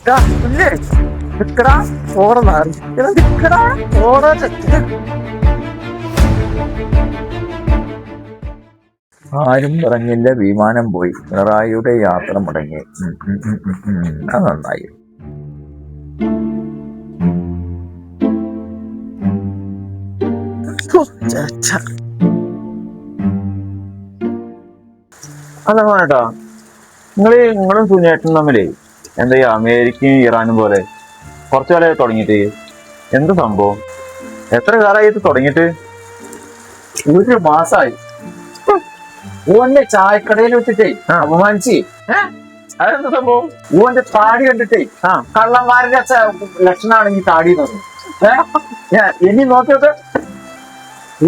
ആരും പറഞ്ഞില്ല, വിമാനം പോയി. പിണറായിയുടെ യാത്ര മുടങ്ങി. അത് നന്നായി. അല്ല മോനേട്ടാ, നിങ്ങളും സുനിയേട്ടനും തമ്മിലേ എന്താ ഈ അമേരിക്കയും ഇറാനും പോലെ കുറച്ചു കാലമായി തുടങ്ങിയിട്ട് എന്ത് സംഭവം? എത്ര കാലമായിട്ട് തുടങ്ങിയിട്ട്? 1 മാസമായി. ഓന്റെ ചായക്കടയിൽ വെച്ചിട്ടേ അപമാനിച്ച്. അതെന്ത് സംഭവം? ഓന്റെ താടി കണ്ടിട്ടേ കള്ളന്മാരുടെ ലക്ഷണമാണ് ഈ താടി ഇനി നോക്കിയത്.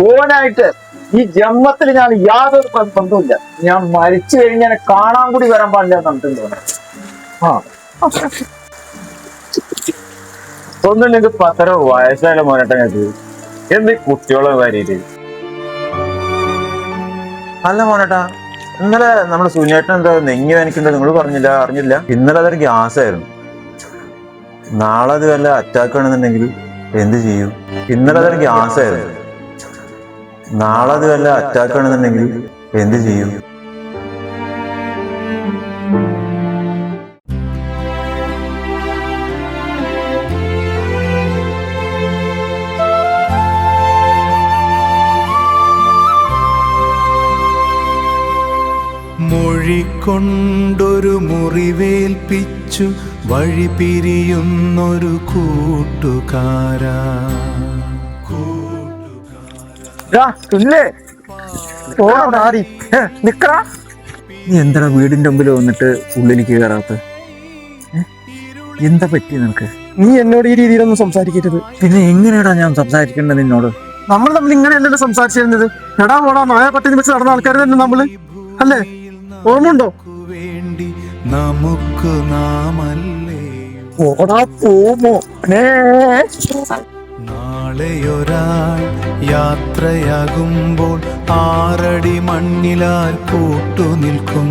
ഓനായിട്ട് ഈ ജന്മത്തിൽ ഞാൻ യാതൊരു ബന്ധവുമില്ല. ഞാൻ മരിച്ചു കഴിഞ്ഞാൽ കാണാൻ കൂടി വരാൻ പാടില്ല എന്നിട്ടുണ്ട്. ഒന്നും നിങ്ങൾക്ക് 10 വയസ്സായാലും മോനേട്ടാ ഞങ്ങൾക്ക് എന്ത് കുട്ടികളെ കാര്യയില്. അല്ല മോനേട്ടാ, ഇന്നലെ നമ്മുടെ സുനിയേട്ടൻ എന്താ നെഞ്ഞി വേനിക്കുണ്ടോ നിങ്ങൾ പറഞ്ഞില്ല, അറിഞ്ഞില്ല? ഇന്നലെ അതൊരു ഗ്യാസ് ആയിരുന്നു. നാളെ അത് വല്ല അറ്റാക്ക് ആണെന്നുണ്ടെങ്കിൽ എന്ത് ചെയ്യും? ഇന്നലെ അതൊരു ഗ്യാസ് ആയിരുന്നു. നാളെ അത് വല്ല അറ്റാക്ക് ആണെന്നുണ്ടെങ്കിൽ എന്ത് ചെയ്യും? മൊഴിക്കൊണ്ടൊരു മുറിവേൽപ്പിച്ചു വഴി പിരിയുന്നൊരു കൂട്ടുകാരാ. നീ എന്താ വീടിന്റെ മുമ്പിൽ വന്നിട്ട് ഉള്ളിലേക്ക് കയറാത്ത? എന്താ പറ്റി നിനക്ക്? നീ എന്നോട് ഈ രീതിയിലൊന്നും സംസാരിക്കരുത്. പിന്നെ എങ്ങനെയാടാ ഞാൻ സംസാരിക്കേണ്ടത് നിന്നോട്? നമ്മൾ തമ്മിൽ ഇങ്ങനെയല്ലല്ലോ സംസാരിച്ചിരുന്നത്. എടാ പോടാ നായ പട്ടിണി വെച്ച് നടന്ന ആൾക്കാർ തന്നെ നമ്മള്, അല്ലേ? ഓർമ്മയുണ്ടോ? വേണ്ടി നമുക്ക് നാമല്ലേ നാളെയൊരാൾ യാത്രയാകുമ്പോൾ 6 അടി മണ്ണിലാൽ കൂട്ടുനിൽക്കും.